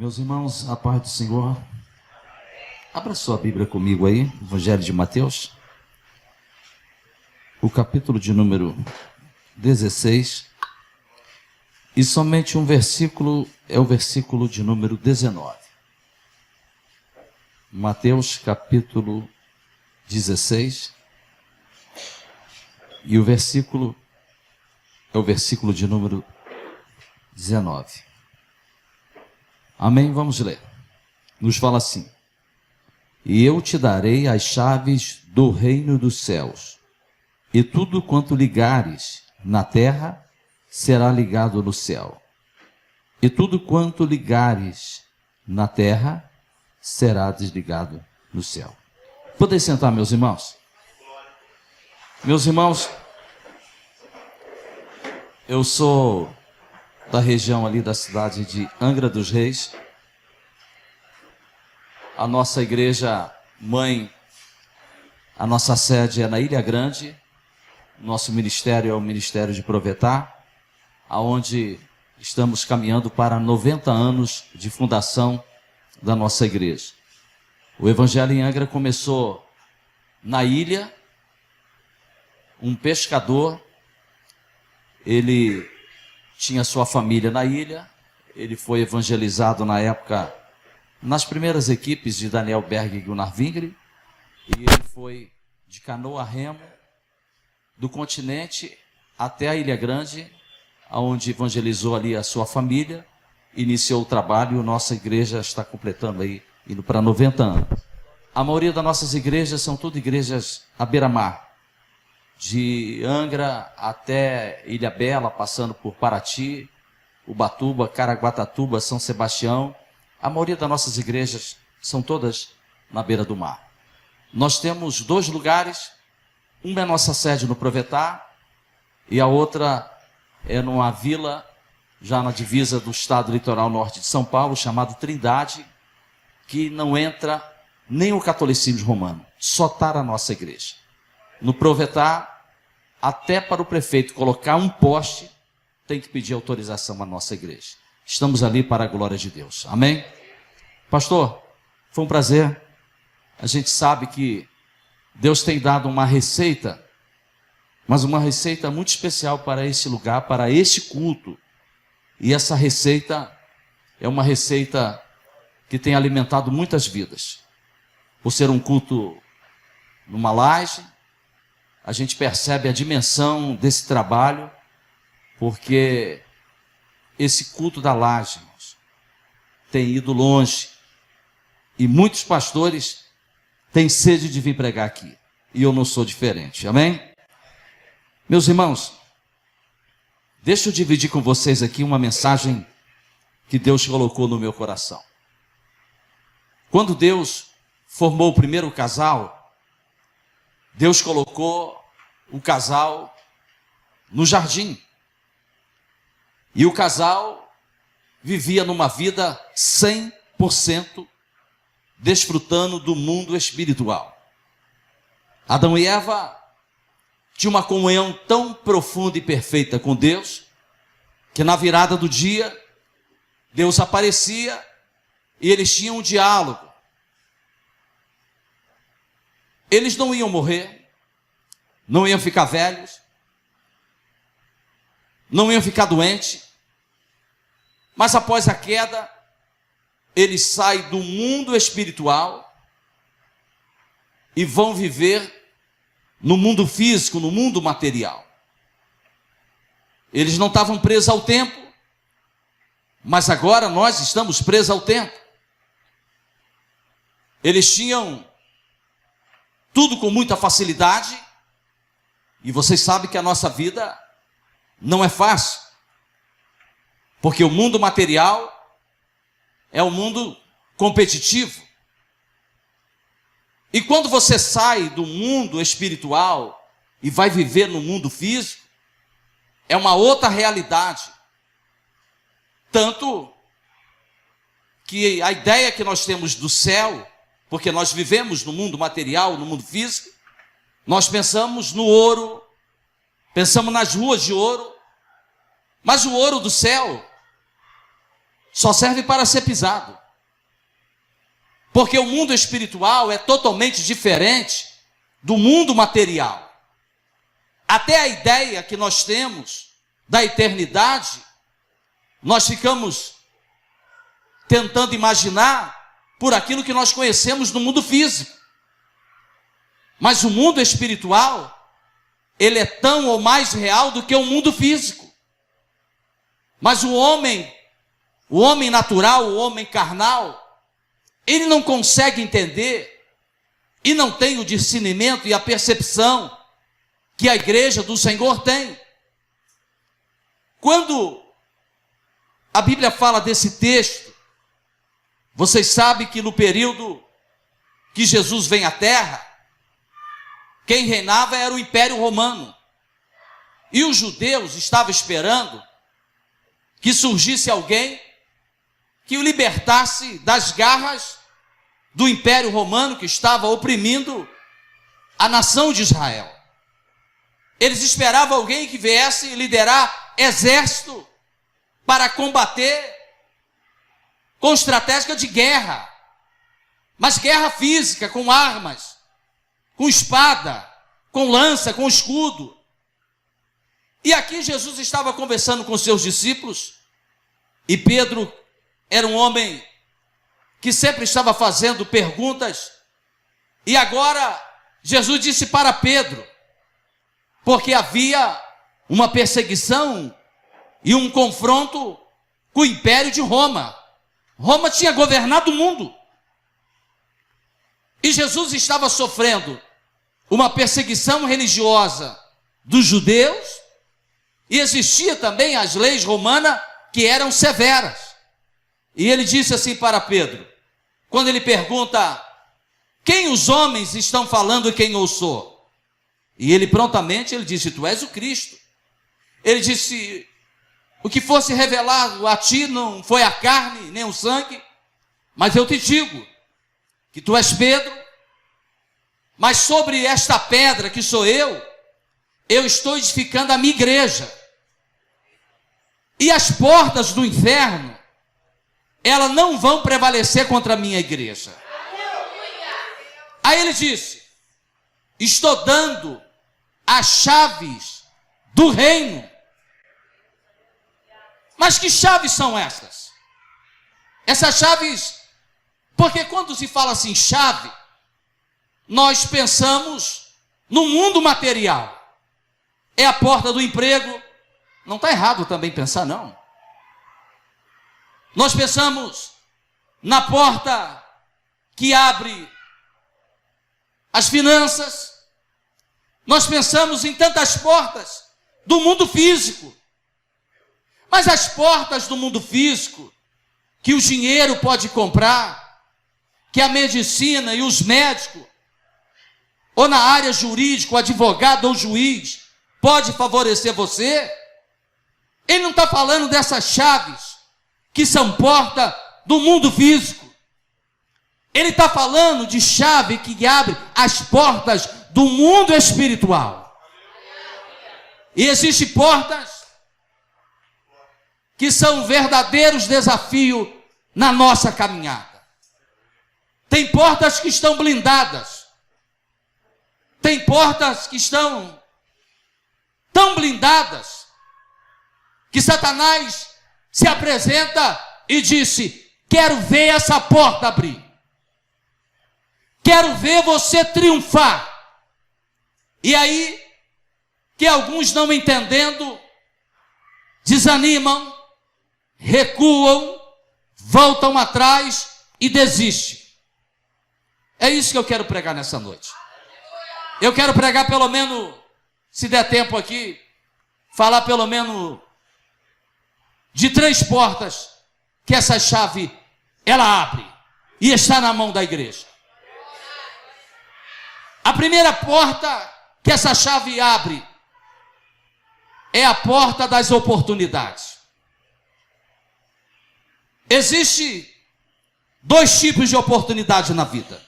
Meus irmãos, a paz do Senhor. Abra sua Bíblia comigo aí, Evangelho de Mateus, o capítulo de número 16, e somente um versículo, é o versículo de número 19. Mateus, capítulo 16, e o versículo é o versículo de número 19. Amém? Vamos ler. Nos fala assim: e eu te darei as chaves do reino dos céus, e tudo quanto ligares na terra será ligado no céu, e tudo quanto ligares na terra será desligado no céu. Podem sentar, meus irmãos? Meus irmãos, eu sou da região ali da cidade de Angra dos Reis. A nossa igreja mãe, a nossa sede é na Ilha Grande. Nosso ministério é o Ministério de Provetá, aonde estamos caminhando para 90 anos de fundação da nossa igreja. O Evangelho em Angra começou na ilha. Um pescador, ele tinha sua família na ilha. Ele foi evangelizado na época nas primeiras equipes de Daniel Berg e Gunnar Wingre, e ele foi de canoa a remo do continente até a Ilha Grande, onde evangelizou ali a sua família, iniciou o trabalho. E nossa igreja está completando aí, indo para 90 anos. A maioria das nossas igrejas são tudo igrejas à beira-mar, de Angra até Ilha Bela, passando por Paraty, Ubatuba, Caraguatatuba, São Sebastião. A maioria das nossas igrejas são todas na beira do mar. Nós temos 2 lugares, uma é a nossa sede no Provetá, e a outra é numa vila, já na divisa do estado litoral norte de São Paulo, chamado Trindade, que não entra nem o catolicismo romano, só está a nossa igreja. No Provetá, até para o prefeito colocar um poste, tem que pedir autorização à nossa igreja. Estamos ali para a glória de Deus. Amém? Pastor, foi um prazer. A gente sabe que Deus tem dado uma receita, mas uma receita muito especial para esse lugar, para este culto. E essa receita é uma receita que tem alimentado muitas vidas. Por ser um culto numa laje, a gente percebe a dimensão desse trabalho, porque esse culto da laje, irmãos, tem ido longe, e muitos pastores têm sede de vir pregar aqui, e eu não sou diferente. Amém? Meus irmãos, deixa eu dividir com vocês aqui uma mensagem que Deus colocou no meu coração. Quando Deus formou o primeiro casal, Deus colocou o casal no jardim. E o casal vivia numa vida 100% desfrutando do mundo espiritual. Adão e Eva tinham uma comunhão tão profunda e perfeita com Deus, que na virada do dia, Deus aparecia e eles tinham um diálogo. Eles não iam morrer, não iam ficar velhos, não iam ficar doentes, mas após a queda, eles saem do mundo espiritual e vão viver no mundo físico, no mundo material. Eles não estavam presos ao tempo, mas agora nós estamos presos ao tempo. Eles tinham tudo com muita facilidade, e vocês sabem que a nossa vida não é fácil, porque o mundo material é um mundo competitivo. E quando você sai do mundo espiritual e vai viver no mundo físico, é uma outra realidade. Tanto que a ideia que nós temos do céu, porque nós vivemos no mundo material, no mundo físico, nós pensamos no ouro, pensamos nas ruas de ouro, mas o ouro do céu só serve para ser pisado. Porque o mundo espiritual é totalmente diferente do mundo material. Até a ideia que nós temos da eternidade, nós ficamos tentando imaginar por aquilo que nós conhecemos no mundo físico. Mas o mundo espiritual, ele é tão ou mais real do que o mundo físico. Mas o homem natural, o homem carnal, ele não consegue entender e não tem o discernimento e a percepção que a igreja do Senhor tem. Quando a Bíblia fala desse texto, vocês sabem que no período que Jesus vem à terra, quem reinava era o Império Romano. E os judeus estavam esperando que surgisse alguém que o libertasse das garras do Império Romano que estava oprimindo a nação de Israel. Eles esperavam alguém que viesse liderar exército para combater com estratégia de guerra, mas guerra física, com armas, com espada, com lança, com escudo. E aqui Jesus estava conversando com seus discípulos, e Pedro era um homem que sempre estava fazendo perguntas, e agora Jesus disse para Pedro, porque havia uma perseguição e um confronto com o Império de Roma. Roma tinha governado o mundo. E Jesus estava sofrendo uma perseguição religiosa dos judeus, e existia também as leis romanas que eram severas. E ele disse assim para Pedro, quando ele pergunta, quem os homens estão falando quem eu sou? E ele prontamente, ele disse, tu és o Cristo. Ele disse, o que fosse revelado a ti não foi a carne, nem o sangue, mas eu te digo, que tu és Pedro, mas sobre esta pedra que sou eu estou edificando a minha igreja. E as portas do inferno, elas não vão prevalecer contra a minha igreja. Aí ele disse, estou dando as chaves do reino. Mas que chaves são essas? Essas chaves, porque quando se fala assim chave, nós pensamos no mundo material. É a porta do emprego. Não está errado também pensar, não. Nós pensamos na porta que abre as finanças. Nós pensamos em tantas portas do mundo físico. Mas as portas do mundo físico, que o dinheiro pode comprar, que a medicina e os médicos, ou na área jurídica, o advogado ou o juiz, pode favorecer você, ele não está falando dessas chaves, que são portas do mundo físico. Ele está falando de chave que abre as portas do mundo espiritual. E existem portas que são verdadeiros desafios na nossa caminhada. Tem portas que estão blindadas. Tem portas que estão tão blindadas que Satanás se apresenta e disse, quero ver essa porta abrir. Quero ver você triunfar. E aí, que alguns não entendendo, desanimam, recuam, voltam atrás e desistem. É isso que eu quero pregar nessa noite. Eu quero pregar pelo menos, se der tempo aqui, falar pelo menos de 3 portas que essa chave, ela abre e está na mão da igreja. A primeira porta que essa chave abre é a porta das oportunidades. Existe 2 tipos de oportunidade na vida.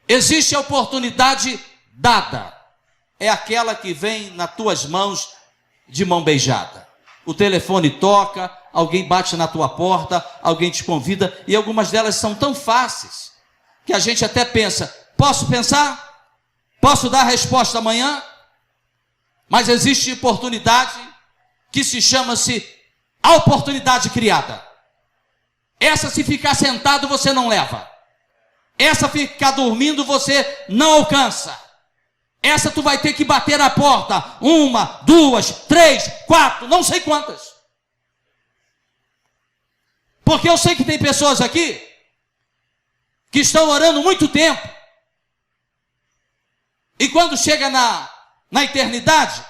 Existe a oportunidade dada. É aquela que vem nas tuas mãos de mão beijada. O telefone toca, alguém bate na tua porta, alguém te convida, e algumas delas são tão fáceis, que a gente até pensa, posso pensar? Posso dar a resposta amanhã? Mas existe oportunidade que chama-se a oportunidade criada. Essa, se ficar sentado, você não leva. Essa, ficar dormindo, você não alcança. Essa tu vai ter que bater na porta. 1, 2, 3, 4, não sei quantas. Porque eu sei que tem pessoas aqui que estão orando muito tempo. E quando chega na eternidade,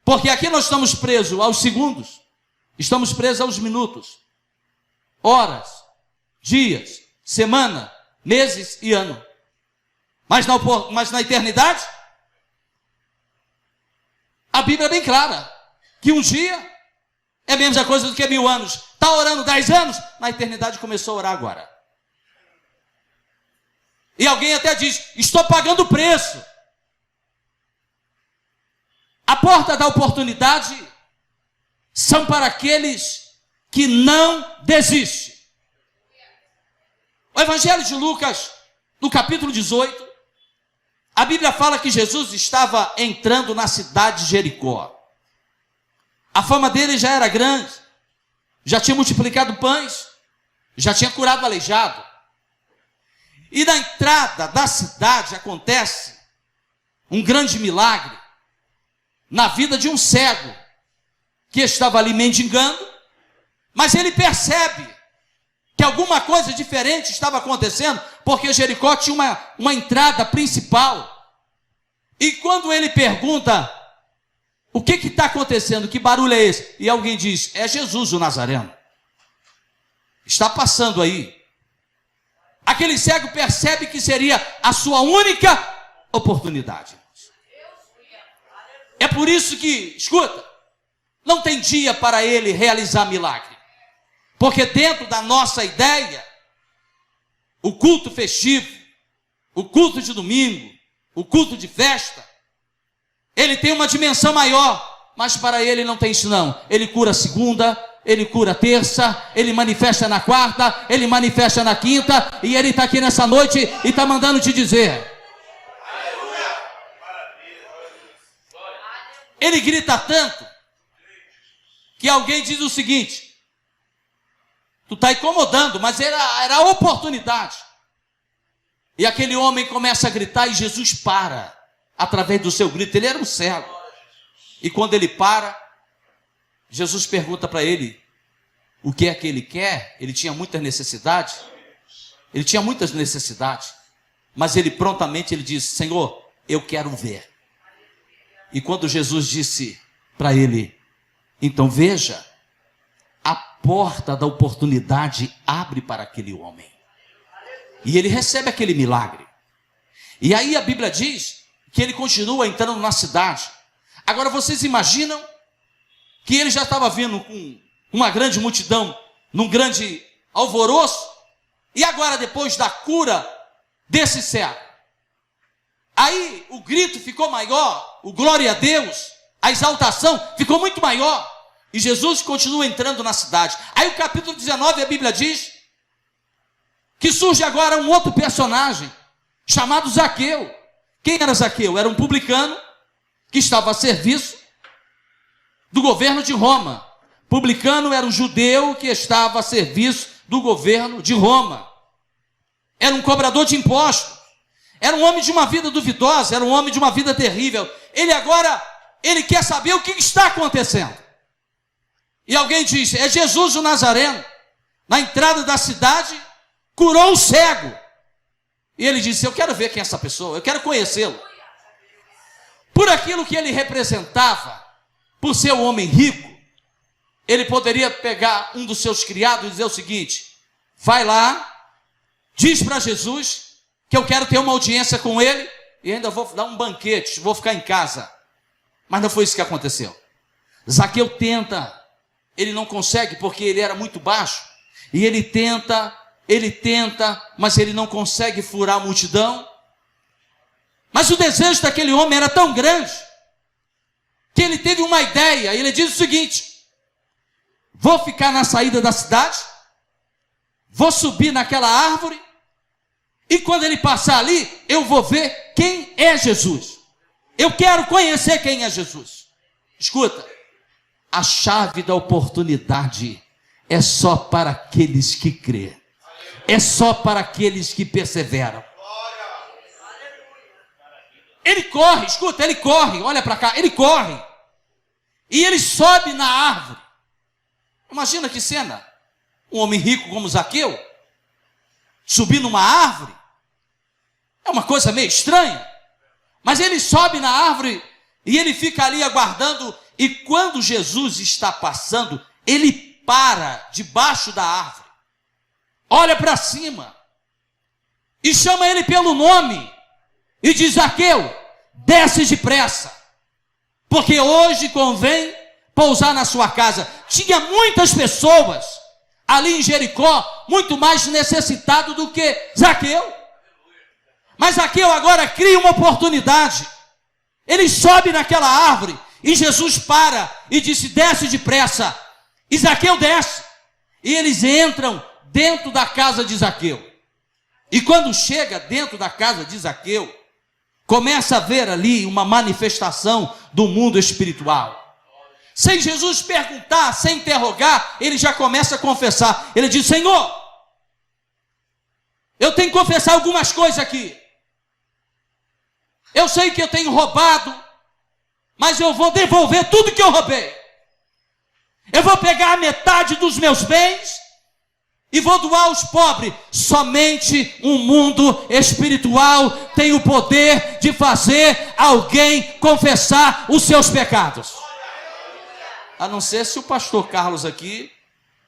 porque aqui nós estamos presos aos segundos, estamos presos aos minutos, horas, dias, semana, meses e ano. Mas na eternidade, a Bíblia é bem clara, que um dia é a mesma coisa do que 1000 anos. Está orando 10 anos, na eternidade começou a orar agora. E alguém até diz, estou pagando o preço. A porta da oportunidade são para aqueles que não desistem. O Evangelho de Lucas, no capítulo 18, a Bíblia fala que Jesus estava entrando na cidade de Jericó. A fama dele já era grande, já tinha multiplicado pães, já tinha curado o aleijado. E na entrada da cidade acontece um grande milagre na vida de um cego que estava ali mendigando, mas ele percebe que alguma coisa diferente estava acontecendo, porque Jericó tinha uma entrada principal. E quando ele pergunta, o que está acontecendo? Que barulho é esse? E alguém diz, é Jesus o Nazareno. Está passando aí. Aquele cego percebe que seria a sua única oportunidade. É por isso que, escuta, não tem dia para ele realizar milagre. Porque dentro da nossa ideia, o culto festivo, o culto de domingo, o culto de festa, ele tem uma dimensão maior, mas para ele não tem isso não. Ele cura segunda, ele cura terça, ele manifesta na quarta, ele manifesta na quinta, e ele está aqui nessa noite e está mandando te dizer. Ele grita tanto, que alguém diz o seguinte, tu está incomodando, mas era a oportunidade. E aquele homem começa a gritar e Jesus para, através do seu grito. Ele era um cego. E quando ele para, Jesus pergunta para ele, o que é que ele quer? Ele tinha muitas necessidades. Ele tinha muitas necessidades. Mas ele prontamente ele disse, Senhor, eu quero ver. E quando Jesus disse para ele, então veja, a porta da oportunidade abre para aquele homem. E ele recebe aquele milagre. E aí a Bíblia diz que ele continua entrando na cidade. Agora vocês imaginam que ele já estava vindo com uma grande multidão, num grande alvoroço, e agora depois da cura desse cego, aí o grito ficou maior, o glória a Deus, a exaltação ficou muito maior, e Jesus continua entrando na cidade. Aí o capítulo 19, a Bíblia diz que surge agora um outro personagem, chamado Zaqueu. Quem era Zaqueu? Era um publicano que estava a serviço do governo de Roma. Publicano era um judeu que estava a serviço do governo de Roma. Era um cobrador de impostos. Era um homem de uma vida duvidosa, era um homem de uma vida terrível. Ele quer saber o que está acontecendo. E alguém diz, é Jesus o Nazareno. Na entrada da cidade, curou o cego. E ele disse, eu quero ver quem é essa pessoa, eu quero conhecê-lo. Por aquilo que ele representava, por ser um homem rico, ele poderia pegar um dos seus criados e dizer o seguinte, vai lá, diz para Jesus que eu quero ter uma audiência com ele e ainda vou dar um banquete, vou ficar em casa. Mas não foi isso que aconteceu. Zaqueu tenta, ele não consegue porque ele era muito baixo. E ele tenta, mas ele não consegue furar a multidão. Mas o desejo daquele homem era tão grande que ele teve uma ideia. Ele diz o seguinte, vou ficar na saída da cidade, vou subir naquela árvore, e quando ele passar ali, eu vou ver quem é Jesus. Eu quero conhecer quem é Jesus. Escuta, a chave da oportunidade é só para aqueles que crêem. É só para aqueles que perseveram. Ele corre, escuta, ele corre, olha para cá, ele corre. E ele sobe na árvore. Imagina que cena. Um homem rico como Zaqueu, subir numa árvore. É uma coisa meio estranha. Mas ele sobe na árvore e ele fica ali aguardando. E quando Jesus está passando, ele para debaixo da árvore. Olha para cima. E chama ele pelo nome. E diz: Zaqueu, desce depressa, porque hoje convém pousar na sua casa. Tinha muitas pessoas ali em Jericó, muito mais necessitado do que Zaqueu. Mas Zaqueu agora cria uma oportunidade. Ele sobe naquela árvore e Jesus para e disse: desce depressa. E Zaqueu desce. E eles entram dentro da casa de Zaqueu. E quando chega dentro da casa de Zaqueu, começa a ver ali uma manifestação do mundo espiritual. Sem Jesus perguntar, sem interrogar, ele já começa a confessar. Ele diz: Senhor, eu tenho que confessar algumas coisas aqui. Eu sei que eu tenho roubado, mas eu vou devolver tudo que eu roubei. Eu vou pegar a metade dos meus bens e vou doar aos pobres. Somente um mundo espiritual tem o poder de fazer alguém confessar os seus pecados. A não ser se o pastor Carlos aqui,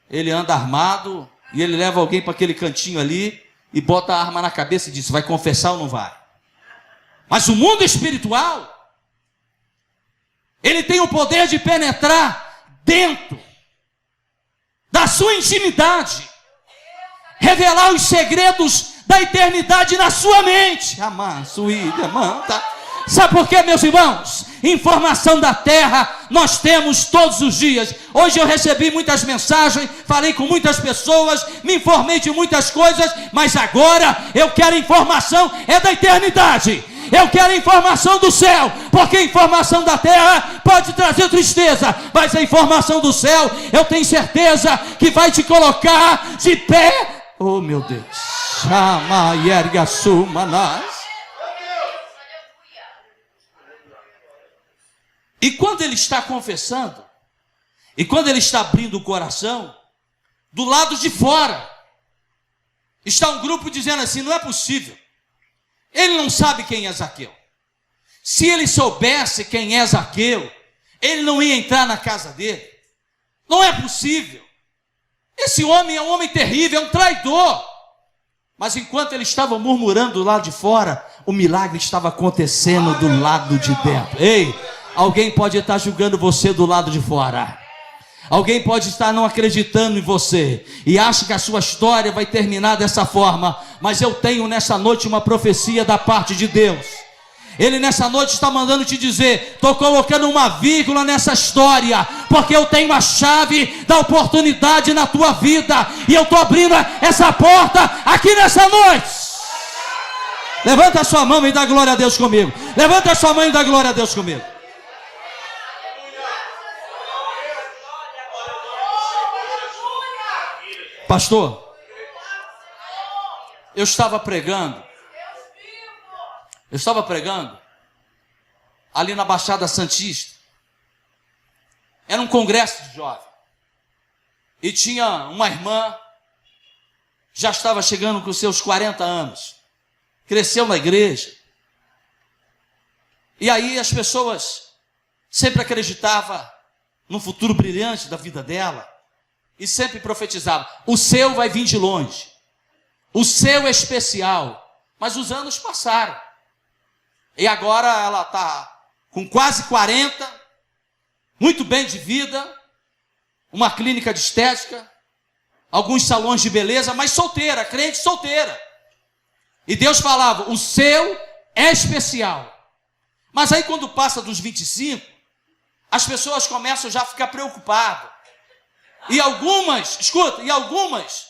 ele anda armado e ele leva alguém para aquele cantinho ali e bota a arma na cabeça e diz: vai confessar ou não vai? Mas o mundo espiritual, ele tem o poder de penetrar dentro da sua intimidade, revelar os segredos da eternidade na sua mente. Sabe por quê, meus irmãos? Informação da terra nós temos todos os dias. Hoje eu recebi muitas mensagens, falei com muitas pessoas, me informei de muitas coisas, mas agora eu quero informação da eternidade. Eu quero informação do céu, porque a informação da terra pode trazer tristeza, mas a informação do céu, eu tenho certeza que vai te colocar de pé. Oh, meu Deus. Chama yerga sumanas. E quando ele está confessando, e quando ele está abrindo o coração, do lado de fora está um grupo dizendo assim: não é possível. Ele não sabe quem é Zaqueu. Se ele soubesse quem é Zaqueu, ele não ia entrar na casa dele. Não é possível. Esse homem é um homem terrível, é um traidor. Mas enquanto ele estava murmurando do lado de fora, o milagre estava acontecendo do lado de dentro. Ei, alguém pode estar julgando você do lado de fora. Alguém pode estar não acreditando em você e acha que a sua história vai terminar dessa forma. Mas eu tenho nessa noite uma profecia da parte de Deus. Ele nessa noite está mandando te dizer: estou colocando uma vírgula nessa história, porque eu tenho a chave da oportunidade na tua vida, e eu estou abrindo essa porta aqui nessa noite. Levanta a sua mão e dá glória a Deus comigo. Levanta a sua mão e dá glória a Deus comigo. Pastor, eu estava pregando ali na Baixada Santista. Era um congresso de jovens. E tinha uma irmã, já estava chegando com seus 40 anos. Cresceu na igreja. E aí as pessoas sempre acreditavam no futuro brilhante da vida dela. E sempre profetizavam: o seu vai vir de longe. O seu é especial. Mas os anos passaram. E agora ela está com quase 40, muito bem de vida, uma clínica de estética, alguns salões de beleza, mas solteira, crente solteira. E Deus falava: o seu é especial. Mas aí quando passa dos 25, as pessoas começam já a ficar preocupadas. E algumas, escuta, e algumas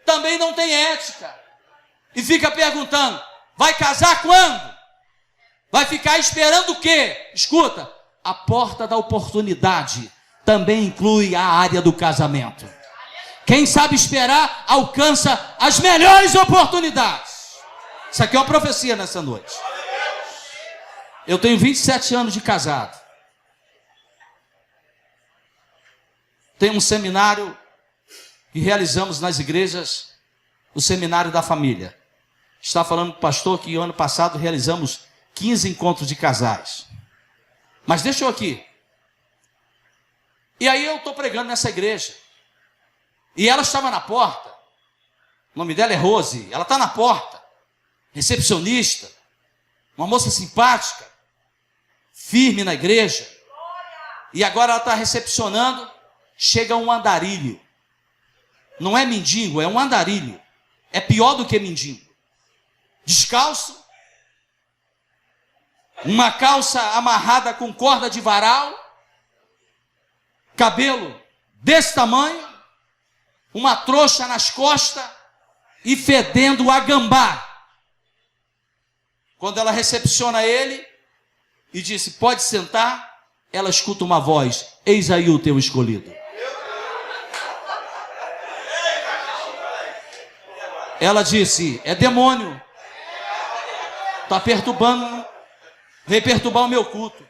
também não têm ética. E fica perguntando, vai casar quando? Vai ficar esperando o quê? Escuta, a porta da oportunidade também inclui a área do casamento. Quem sabe esperar, alcança as melhores oportunidades. Isso aqui é uma profecia nessa noite. Eu tenho 27 anos de casado. Tem um seminário que realizamos nas igrejas, o Seminário da Família. Está falando com o pastor que ano passado realizamos 15 encontros de casais. Mas deixa eu aqui. E aí eu estou pregando nessa igreja. E ela estava na porta. O nome dela é Rose. Ela está na porta. Recepcionista. Uma moça simpática. Firme na igreja. E agora ela está recepcionando. Chega um andarilho. Não é mendigo, é um andarilho. É pior do que mendigo. Descalço. Uma calça amarrada com corda de varal. Cabelo desse tamanho. Uma trouxa nas costas. E fedendo a gambá. Quando ela recepciona ele. E disse, pode sentar. Ela escuta uma voz. Eis aí o teu escolhido. Ela disse, é demônio. Está perturbando, veio perturbar o meu culto.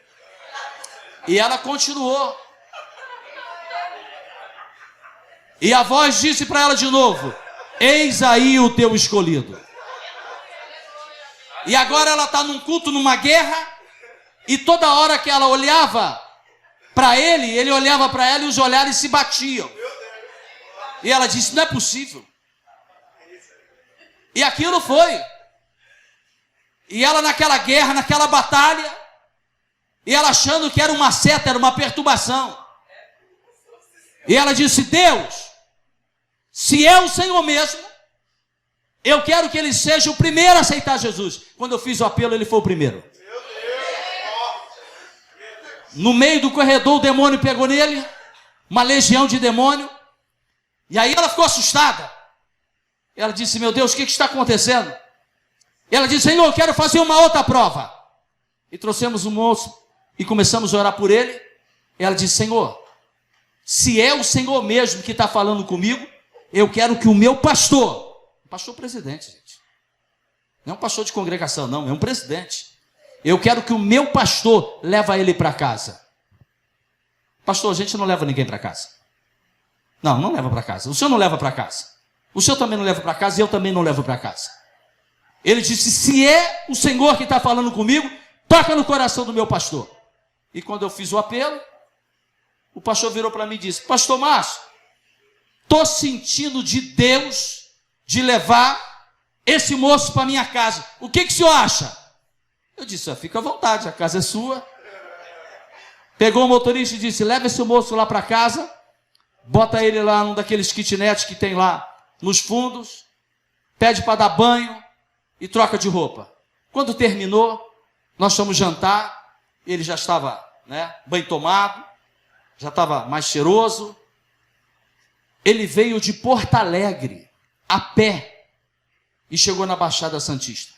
E ela continuou. E a voz disse para ela de novo, eis aí o teu escolhido. E agora ela está num culto, numa guerra, e toda hora que ela olhava para ele olhava para ela e os olhares se batiam. E ela disse, não é possível. E aquilo foi. E ela naquela guerra, naquela batalha, e ela achando que era uma seta, era uma perturbação. E ela disse, Deus, se é o Senhor mesmo, eu quero que ele seja o primeiro a aceitar Jesus. Quando eu fiz o apelo, ele foi o primeiro. No meio do corredor, o demônio pegou nele, uma legião de demônio, e aí ela ficou assustada. Ela disse, meu Deus, o que está acontecendo? Ela disse, Senhor, eu quero fazer uma outra prova. E trouxemos um moço e começamos a orar por ele. Ela disse, Senhor, se é o Senhor mesmo que está falando comigo, eu quero que o meu pastor presidente, gente, não é um pastor de congregação, não, é um presidente. Eu quero que o meu pastor leve ele para casa. Pastor, a gente não leva ninguém para casa. Não leva para casa. O senhor não leva para casa. O senhor também não leva para casa e eu também não levo para casa. Ele disse, se é o Senhor que está falando comigo, toca no coração do meu pastor. E quando eu fiz o apelo, o pastor virou para mim e disse, pastor Márcio, estou sentindo de Deus de levar esse moço para minha casa. O que o senhor acha? Eu disse, fica à vontade, a casa é sua. Pegou o motorista e disse, leva esse moço lá para casa, bota ele lá num daqueles kitnets que tem lá nos fundos, pede para dar banho e troca de roupa. Quando terminou, nós fomos jantar, ele já estava, bem tomado, já estava mais cheiroso. Ele veio de Porto Alegre, a pé, e chegou na Baixada Santista.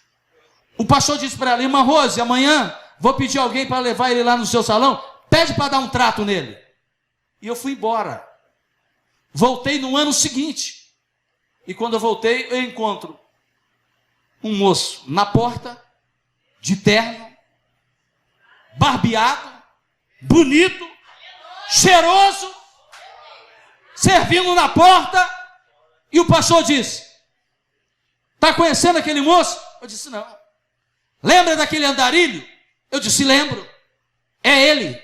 O pastor disse para ela, irmã Rose, amanhã vou pedir alguém para levar ele lá no seu salão, pede para dar um trato nele. E eu fui embora. Voltei no ano seguinte. E quando eu voltei, eu encontro um moço na porta, de terno, barbeado, bonito, cheiroso, servindo na porta. E o pastor disse, está conhecendo aquele moço? Eu disse, não. Lembra daquele andarilho? Eu disse, lembro. É ele.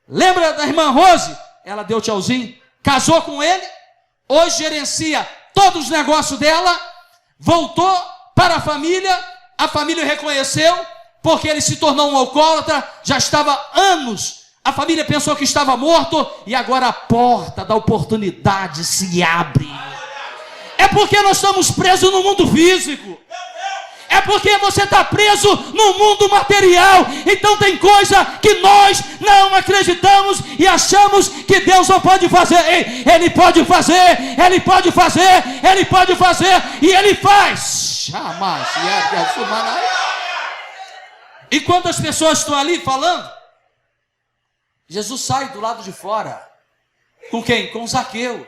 Lembra da irmã Rose? Ela deu tchauzinho, casou com ele, hoje gerencia todos os negócios dela, voltou para a família reconheceu, porque ele se tornou um alcoólatra, já estava anos, a família pensou que estava morto, e agora a porta da oportunidade se abre. É porque nós estamos presos no mundo físico. É porque você está preso no mundo material. Então tem coisa que nós não acreditamos e achamos que Deus não pode fazer. Ei, Ele pode fazer, Ele pode fazer, Ele pode fazer, e Ele faz. E quando as pessoas estão ali falando, Jesus sai do lado de fora. Com quem? Com Zaqueu.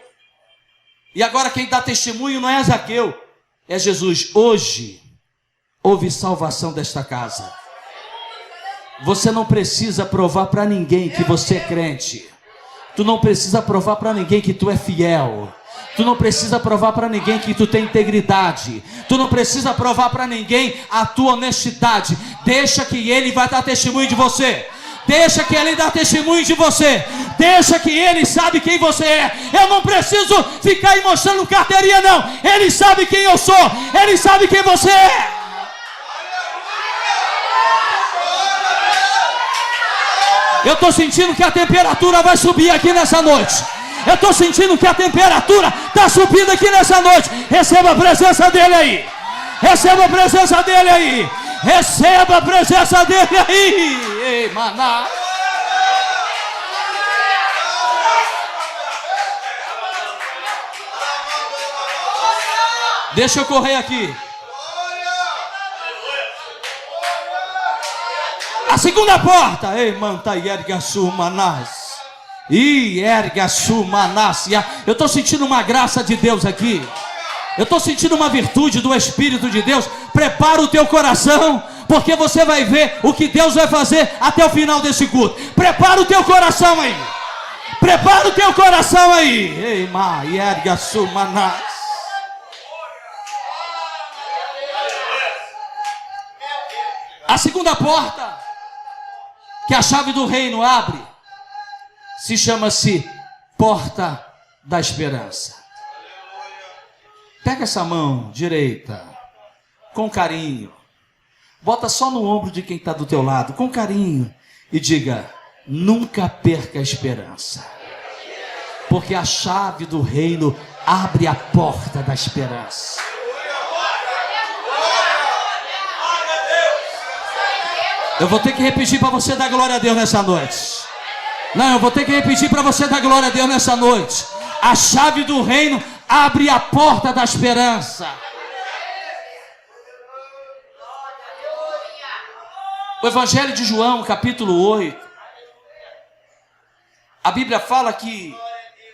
E agora quem dá testemunho não é Zaqueu, é Jesus. Hoje houve salvação desta casa. Você não precisa provar para ninguém que você é crente. Tu não precisa provar para ninguém que tu é fiel. Tu não precisa provar para ninguém que tu tem integridade. Tu não precisa provar para ninguém a tua honestidade. Deixa que Ele vai dar testemunho de você. Deixa que Ele dá testemunho de você. Deixa que Ele sabe quem você é. Eu não preciso ficar aí mostrando carteirinha, não. Ele sabe quem eu sou. Ele sabe quem você é. Eu estou sentindo que a temperatura vai subir aqui nessa noite. Eu estou sentindo que a temperatura está subindo aqui nessa noite. Receba a presença dEle aí. Receba a presença dEle aí. Receba a presença dEle aí. Ei, maná. Deixa eu correr aqui. A segunda porta. Ei, manta erga sumanás. E erga sumanácia. Eu estou sentindo uma graça de Deus aqui. Eu estou sentindo uma virtude do Espírito de Deus. Prepara o teu coração, porque você vai ver o que Deus vai fazer até o final desse culto. Prepara o teu coração aí. Prepara o teu coração aí. Ei, ma erga sumanás. A segunda porta que a chave do reino abre chama-se porta da esperança. Pega essa mão direita com carinho, bota só no ombro de quem está do teu lado, com carinho, e diga: nunca perca a esperança, porque a chave do reino abre a porta da esperança. Eu vou ter que repetir para você dar glória a Deus nessa noite. Não, eu vou ter que repetir para você dar glória a Deus nessa noite. A chave do reino abre a porta da esperança. O Evangelho de João, capítulo 8. A Bíblia fala que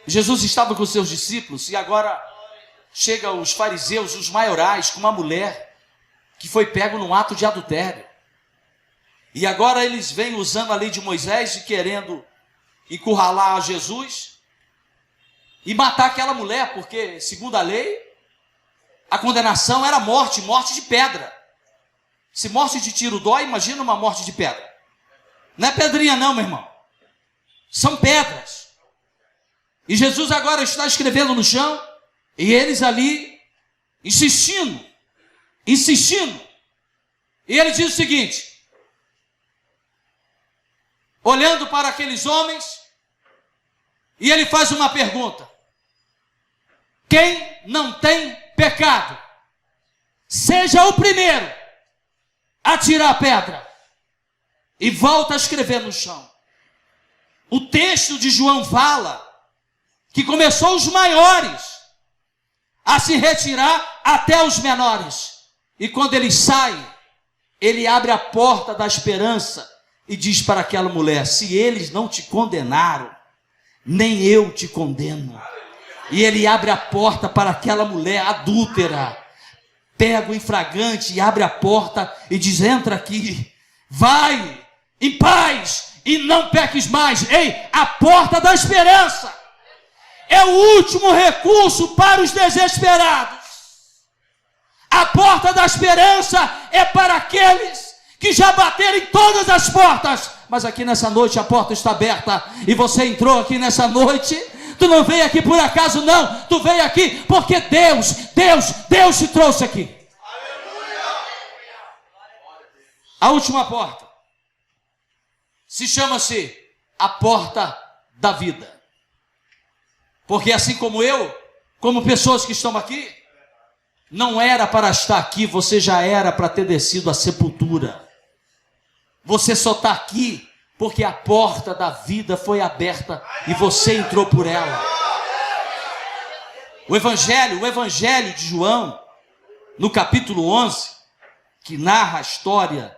Jesus estava com os seus discípulos e agora chegam os fariseus, os maiorais, com uma mulher que foi pego num ato de adultério. E agora eles vêm usando a lei de Moisés e querendo encurralar Jesus e matar aquela mulher, porque, segundo a lei, a condenação era morte, morte de pedra. Se morte de tiro dói, imagina uma morte de pedra. Não é pedrinha não, meu irmão. São pedras. E Jesus agora está escrevendo no chão, e eles ali insistindo. E ele diz o seguinte, olhando para aqueles homens, e ele faz uma pergunta: quem não tem pecado, seja o primeiro a tirar a pedra. E volta a escrever no chão. O texto de João fala que começou os maiores a se retirar até os menores. E quando ele sai, ele abre a porta da esperança e diz para aquela mulher: se eles não te condenaram, nem eu te condeno. E ele abre a porta para aquela mulher adúltera, pega o infragante e abre a porta e diz: entra aqui, vai em paz e não peques mais. Ei, a porta da esperança é o último recurso para os desesperados. A porta da esperança é para aqueles que já bateram em todas as portas, mas aqui nessa noite a porta está aberta, e você entrou aqui nessa noite. Tu não veio aqui por acaso não, tu veio aqui porque Deus te trouxe aqui. A última porta chama-se a porta da vida, porque assim como eu, como pessoas que estão aqui, não era para estar aqui, você já era para ter descido à sepultura. Você só está aqui porque a porta da vida foi aberta e você entrou por ela. O Evangelho de João, no capítulo 11, que narra a história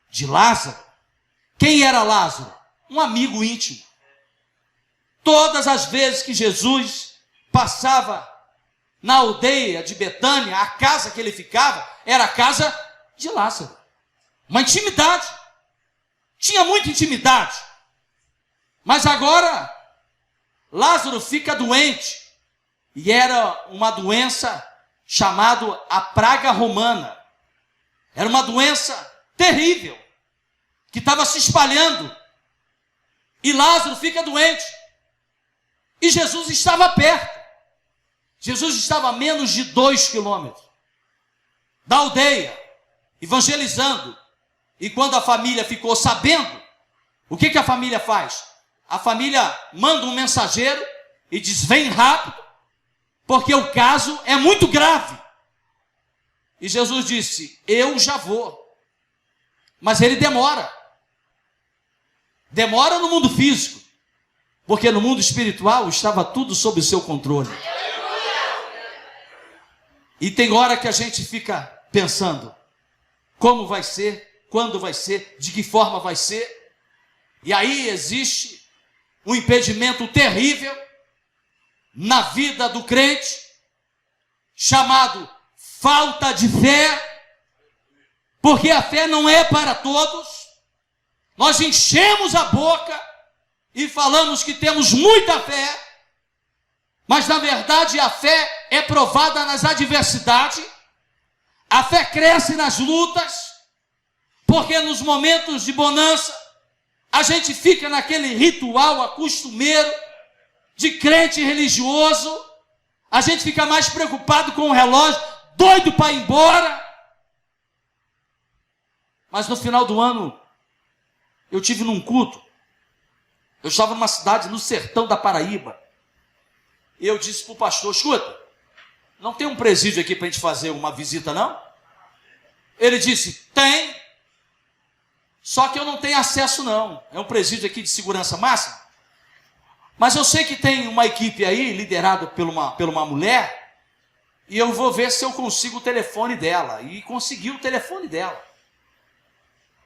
de Lázaro. Quem era Lázaro? Um amigo íntimo. Todas as vezes que Jesus passava na aldeia de Betânia, a casa que ele ficava era a casa de Lázaro. Uma intimidade. Tinha muita intimidade. Mas agora, Lázaro fica doente. E era uma doença chamada a praga romana. Era uma doença terrível, que estava se espalhando. E Lázaro fica doente. E Jesus estava perto. Jesus estava a menos de 2 quilômetros da aldeia, evangelizando. E quando a família ficou sabendo, o que a família faz? A família manda um mensageiro e diz: vem rápido, porque o caso é muito grave. E Jesus disse: eu já vou. Mas ele demora. Demora no mundo físico, porque no mundo espiritual estava tudo sob o seu controle. E tem hora que a gente fica pensando: como vai ser, quando vai ser, de que forma vai ser. E aí existe um impedimento terrível na vida do crente, chamado falta de fé, porque a fé não é para todos. Nós enchemos a boca e falamos que temos muita fé, mas na verdade a fé é provada nas adversidades, a fé cresce nas lutas, porque nos momentos de bonança a gente fica naquele ritual acostumeiro de crente religioso, a gente fica mais preocupado com o relógio, doido para ir embora. Mas no final do ano, eu tive num culto, eu estava numa cidade no sertão da Paraíba, e eu disse para o pastor: escuta, não tem um presídio aqui para a gente fazer uma visita, não? Ele disse: tem, só que eu não tenho acesso, não. É um presídio aqui de segurança máxima, mas eu sei que tem uma equipe aí, liderada por uma mulher, e eu vou ver se eu consigo o telefone dela. E consegui o telefone dela.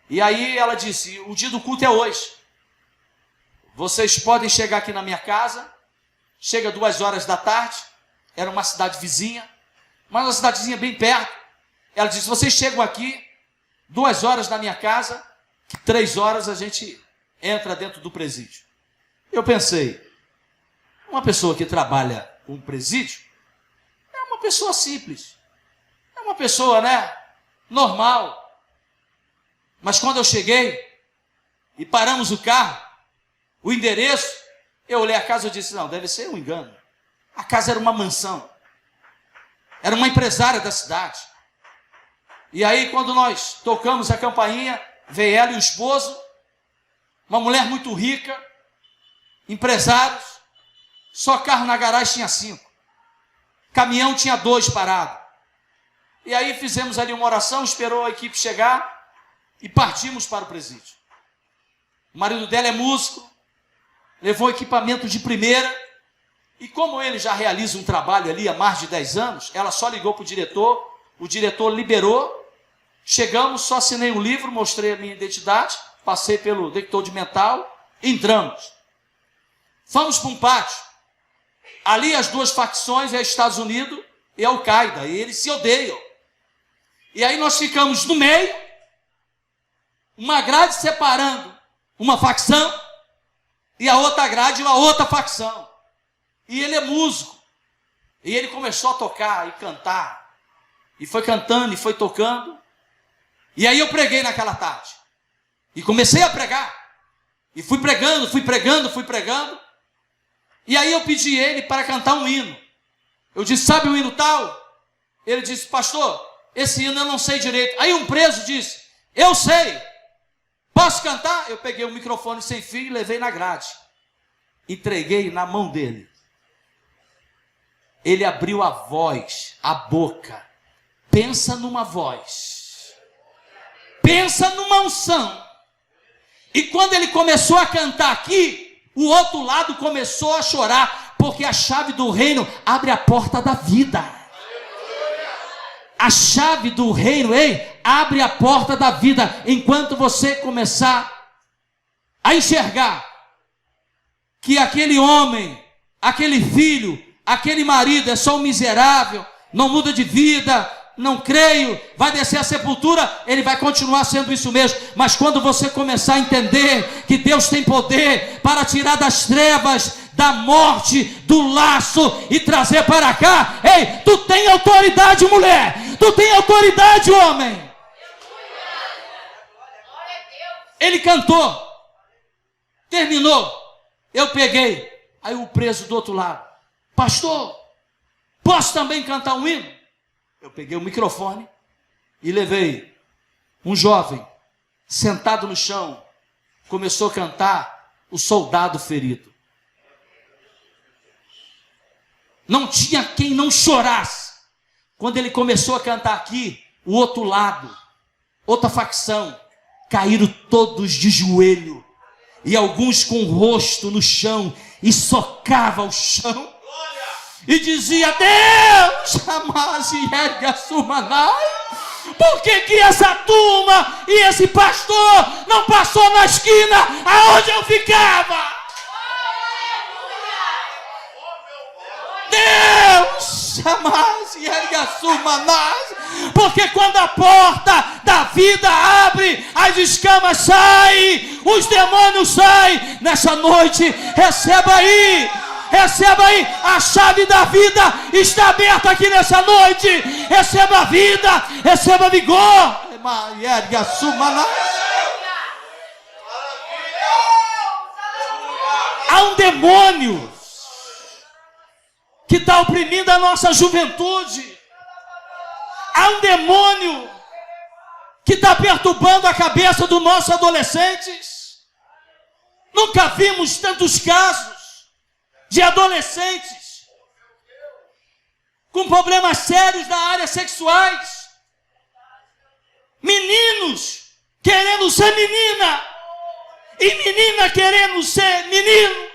E aí ela disse: o dia do culto é hoje. Vocês podem chegar aqui na minha casa. Chega 2 horas da tarde. Era uma cidade vizinha, mas uma cidadezinha bem perto. Ela disse: vocês chegam aqui 2 horas na minha casa, que 3 horas a gente entra dentro do presídio. Eu pensei, uma pessoa que trabalha com presídio é uma pessoa simples, é uma pessoa, normal. Mas quando eu cheguei e paramos o carro, o endereço, eu olhei a casa e disse: não, deve ser um engano. A casa era uma mansão, era uma empresária da cidade. E aí, quando nós tocamos a campainha, veio ela e o esposo, uma mulher muito rica, empresários, só carro na garagem tinha 5, caminhão tinha 2 parado. E aí fizemos ali uma oração, esperou a equipe chegar e partimos para o presídio. O marido dela é músico, levou equipamento de primeira, e como ele já realiza um trabalho ali há mais de 10 anos, ela só ligou para o diretor liberou, chegamos, só assinei um livro, mostrei a minha identidade, passei pelo detector de metal, entramos. Fomos para um pátio. Ali as 2 facções é Estados Unidos e Al-Qaeda, e eles se odeiam. E aí nós ficamos no meio, uma grade separando uma facção e a outra grade uma outra facção. E ele é músico. E ele começou a tocar e cantar. E foi cantando e foi tocando. E aí eu preguei naquela tarde. E comecei a pregar. E fui pregando. E aí eu pedi ele para cantar um hino. Eu disse: sabe o hino tal? Ele disse: pastor, esse hino eu não sei direito. Aí um preso disse: eu sei. Posso cantar? Eu peguei o microfone sem fio e levei na grade. Entreguei na mão dele. Ele abriu a voz, a boca, pensa numa voz, pensa numa unção. E quando ele começou a cantar aqui, o outro lado começou a chorar, porque a chave do reino abre a porta da vida. A chave do reino, abre a porta da vida. Enquanto você começar a enxergar que aquele homem, aquele filho, aquele marido é só um miserável, não muda de vida, não creio, vai descer à sepultura, ele vai continuar sendo isso mesmo. Mas quando você começar a entender que Deus tem poder para tirar das trevas, da morte, do laço e trazer para cá, tu tem autoridade, mulher, tu tem autoridade, homem. Ele cantou, terminou, eu peguei, aí o preso do outro lado, pastor, posso também cantar um hino? Eu peguei o microfone e levei um jovem sentado no chão, começou a cantar o soldado ferido. Não tinha quem não chorasse. Quando ele começou a cantar aqui, o outro lado, outra facção, caíram todos de joelho, e alguns com o rosto no chão, e socava o chão, e dizia: Deus, jamais ergue a sumanai. Por que essa turma e esse pastor não passou na esquina aonde eu ficava? Deus, jamais ergue a sumanai. Porque quando a porta da vida abre, as escamas saem, os demônios saem. Nessa noite, receba aí, a chave da vida está aberta aqui nessa noite. Receba a vida, receba vigor. Há um demônio que está oprimindo a nossa juventude. Há um demônio que está perturbando a cabeça dos nossos adolescentes. Nunca vimos tantos casos de adolescentes com problemas sérios na área sexuais, meninos querendo ser menina e menina querendo ser menino,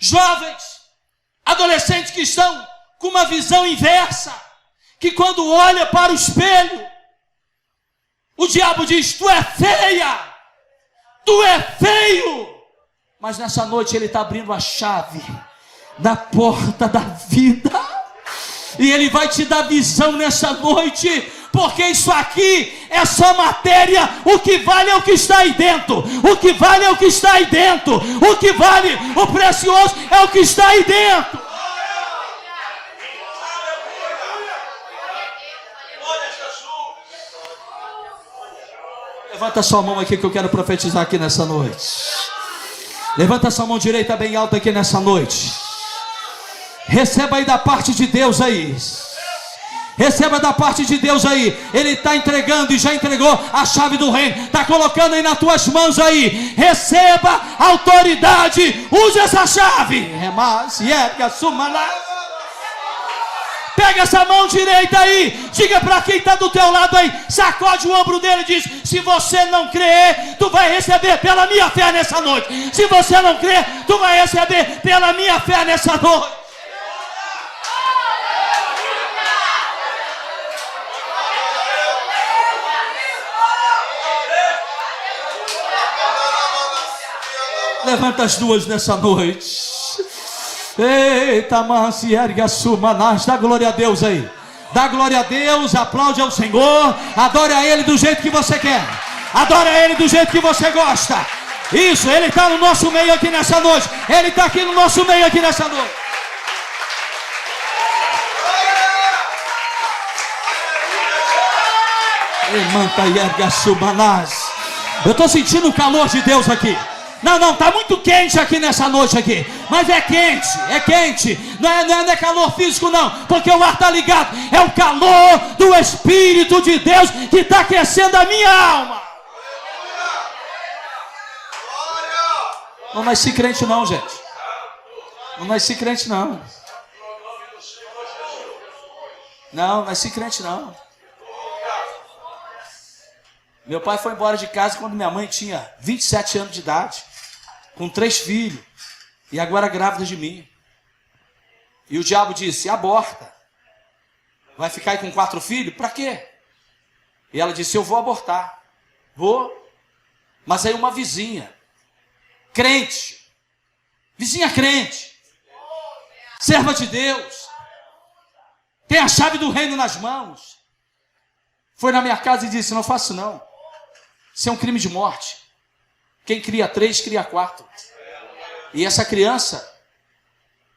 jovens, adolescentes que estão com uma visão inversa, que quando olha para o espelho, o diabo diz: tu é feia, tu é feio. Mas nessa noite ele está abrindo a chave da porta da vida. E ele vai te dar visão nessa noite. Porque isso aqui é só matéria. O que vale é o que está aí dentro. O que vale é o que está aí dentro. O que vale, o precioso, é o que está aí dentro. Levanta sua mão aqui que eu quero profetizar aqui nessa noite. Levanta sua mão direita bem alta aqui nessa noite. Receba aí da parte de Deus aí. Receba da parte de Deus aí. Ele está entregando e já entregou a chave do reino. Está colocando aí nas tuas mãos aí. Receba autoridade. Use essa chave. Pega essa mão direita aí. Diga para quem está do teu lado aí. Sacode o ombro dele e diz: se você não crer, tu vai receber pela minha fé nessa noite. Se você não crer, tu vai receber pela minha fé nessa noite. Levanta as duas nessa noite. Eita, manse, erga sumanás. Dá glória a Deus aí. Dá glória a Deus, aplaude ao Senhor. Adore a Ele do jeito que você quer. Adore a Ele do jeito que você gosta. Isso, Ele está no nosso meio aqui nessa noite. Ele está aqui no nosso meio aqui nessa noite. Manta e erga sumanás. Eu estou sentindo o calor de Deus aqui. Não, está muito quente aqui nessa noite aqui. Mas é quente. Não é calor físico não, porque o ar está ligado. É o calor do Espírito de Deus que está aquecendo a minha alma. Não nasci crente não, gente. Não nasci crente não. Não, nasci crente não. Meu pai foi embora de casa quando minha mãe tinha 27 anos de idade, com 3 filhos, e agora grávida de mim. E o diabo disse, aborta. Vai ficar aí com 4 filhos? Para quê? E ela disse, eu vou abortar. Vou. Mas aí uma vizinha, crente, vizinha crente, serva de Deus, tem a chave do reino nas mãos, foi na minha casa e disse, não faço não. Isso é um crime de morte. Quem cria 3, cria 4. E essa criança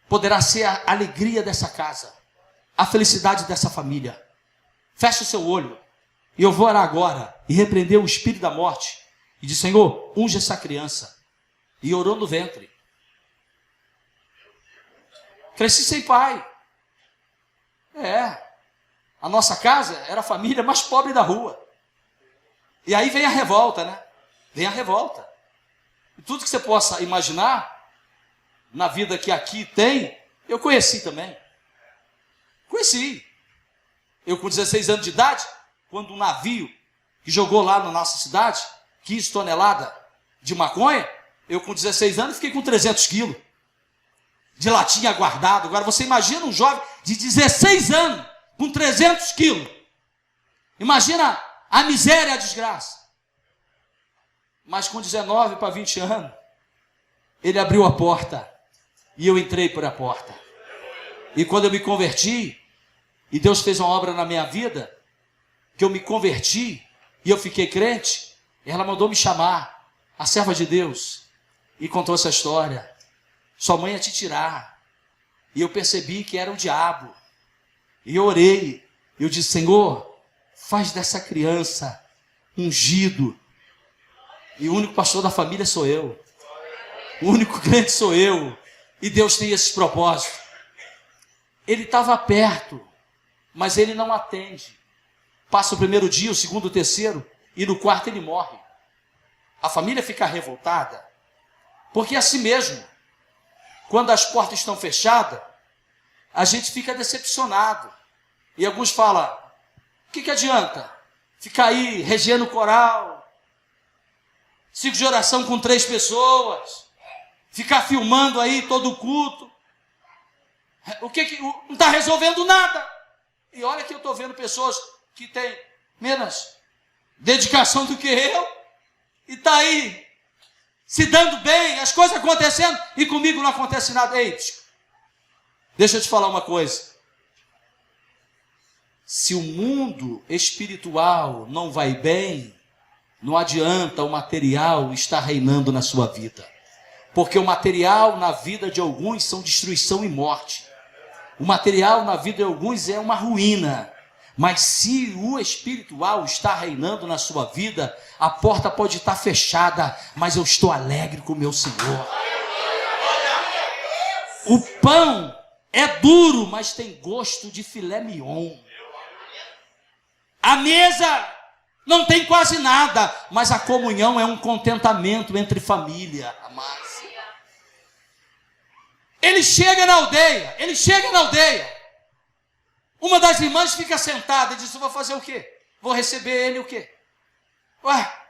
poderá ser a alegria dessa casa, a felicidade dessa família. Feche o seu olho. E eu vou orar agora e repreender o espírito da morte. E diz, Senhor, unge essa criança. E orou no ventre. Cresci sem pai. A nossa casa era a família mais pobre da rua. E aí vem a revolta, né? Vem a revolta. E tudo que você possa imaginar, na vida que aqui tem, eu conheci também. Conheci. Eu com 16 anos de idade, quando um navio que jogou lá na nossa cidade, 15 toneladas de maconha, eu com 16 anos fiquei com 300 quilos de latinha guardado. Agora você imagina um jovem de 16 anos com 300 quilos. Imagina a miséria e a desgraça. Mas com 19 para 20 anos, ele abriu a porta e eu entrei por a porta. E quando eu me converti, e Deus fez uma obra na minha vida, que eu me converti e eu fiquei crente, ela mandou me chamar, a serva de Deus, e contou essa história. Sua mãe ia te tirar. E eu percebi que era o diabo. E eu orei. Eu disse, Senhor, faz dessa criança ungido. E o único pastor da família sou eu. O único crente sou eu. E Deus tem esses propósitos. Ele estava perto, mas ele não atende. Passa o primeiro dia, o segundo, o terceiro, e no quarto ele morre. A família fica revoltada, porque é assim mesmo. Quando as portas estão fechadas, a gente fica decepcionado. E alguns falam, o que adianta? Ficar aí regendo coral, 5 de oração com 3 pessoas, ficar filmando aí todo o culto. Não está resolvendo nada. E olha que eu estou vendo pessoas que têm menos dedicação do que eu, e está aí se dando bem, as coisas acontecendo, e comigo não acontece nada. Ei, deixa eu te falar uma coisa. Se o mundo espiritual não vai bem, não adianta o material estar reinando na sua vida. Porque o material na vida de alguns são destruição e morte. O material na vida de alguns é uma ruína. Mas se o espiritual está reinando na sua vida, a porta pode estar fechada, mas eu estou alegre com o meu Senhor. O pão é duro, mas tem gosto de filé mignon. A mesa não tem quase nada, mas a comunhão é um contentamento entre família, amados. Ele chega na aldeia, uma das irmãs fica sentada e diz, eu vou fazer o quê? Vou receber ele o quê? Ué,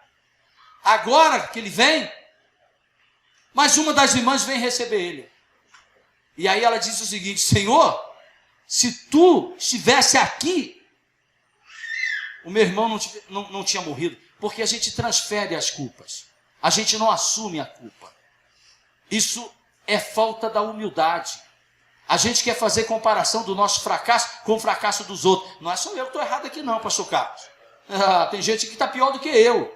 agora que ele vem, mas uma das irmãs vem receber ele. E aí ela diz o seguinte, Senhor, se tu estivesse aqui, o meu irmão não tinha morrido, porque a gente transfere as culpas, a gente não assume a culpa. Isso é falta da humildade. A gente quer fazer comparação do nosso fracasso com o fracasso dos outros. Não é só eu que estou errado aqui não, pastor Carlos. Tem gente que está pior do que eu.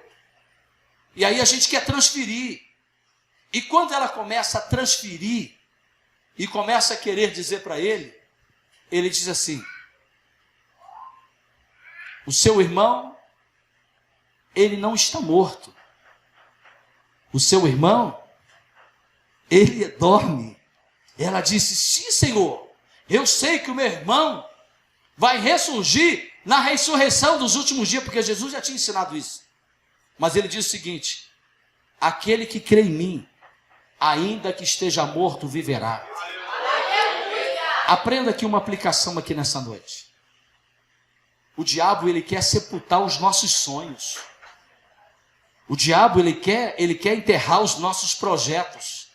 E aí a gente quer transferir. E quando ela começa a transferir, e começa a querer dizer para ele, ele diz assim, o seu irmão, ele não está morto. O seu irmão, ele dorme. Ela disse, sim, Senhor, eu sei que o meu irmão vai ressurgir na ressurreição dos últimos dias, porque Jesus já tinha ensinado isso. Mas ele diz o seguinte, aquele que crê em mim, ainda que esteja morto, viverá. Aprenda aqui uma aplicação aqui nessa noite. O diabo, ele quer sepultar os nossos sonhos. O diabo, ele quer enterrar os nossos projetos.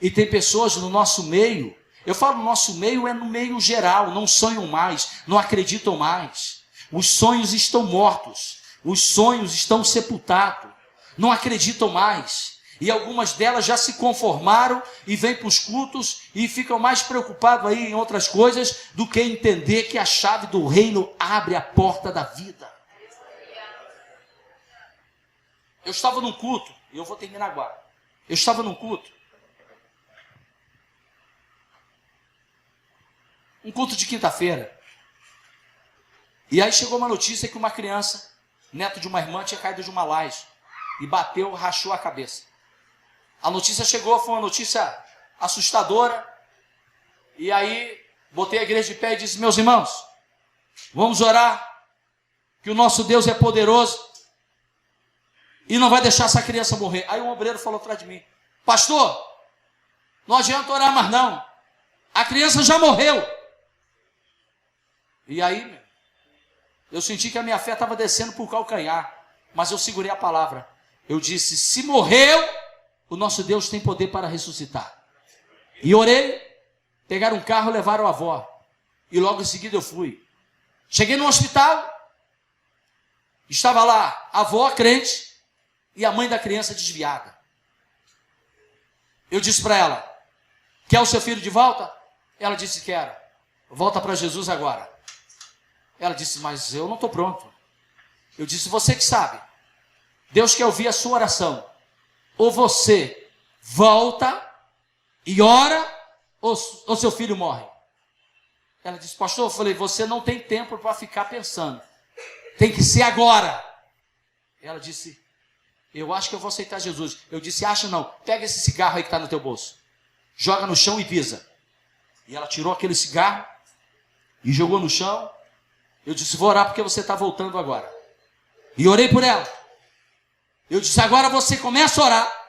E tem pessoas no nosso meio, eu falo no nosso meio, é no meio geral, não sonham mais, não acreditam mais. Os sonhos estão mortos, os sonhos estão sepultados, não acreditam mais. E algumas delas já se conformaram e vêm para os cultos e ficam mais preocupados aí em outras coisas do que entender que a chave do reino abre a porta da vida. Eu estava num culto, e eu vou terminar agora. Eu estava num culto. Um culto de quinta-feira. E aí chegou uma notícia que uma criança, neto de uma irmã, tinha caído de uma laje. E bateu, rachou a cabeça. A notícia chegou, foi uma notícia assustadora. E aí, botei a igreja de pé e disse: meus irmãos, vamos orar, que o nosso Deus é poderoso e não vai deixar essa criança morrer. Aí um obreiro falou atrás de mim: pastor, não adianta orar mais não, a criança já morreu. E aí, eu senti que a minha fé estava descendo por calcanhar, mas eu segurei a palavra. Eu disse: se morreu, o nosso Deus tem poder para ressuscitar. E orei, pegaram um carro, levaram a avó. E logo em seguida eu fui. Cheguei no hospital, estava lá a avó crente e a mãe da criança desviada. Eu disse para ela: quer o seu filho de volta? Ela disse: quero. Volta para Jesus agora. Ela disse: mas eu não estou pronto. Eu disse: você que sabe. Deus quer ouvir a sua oração. Ou você volta e ora, ou seu filho morre. Ela disse: pastor, eu falei: você não tem tempo para ficar pensando. Tem que ser agora. Ela disse: eu acho que eu vou aceitar Jesus. Eu disse: acha não. Pega esse cigarro aí que está no teu bolso. Joga no chão e pisa. E ela tirou aquele cigarro e jogou no chão. Eu disse: vou orar porque você está voltando agora. E orei por ela. Eu disse: agora você começa a orar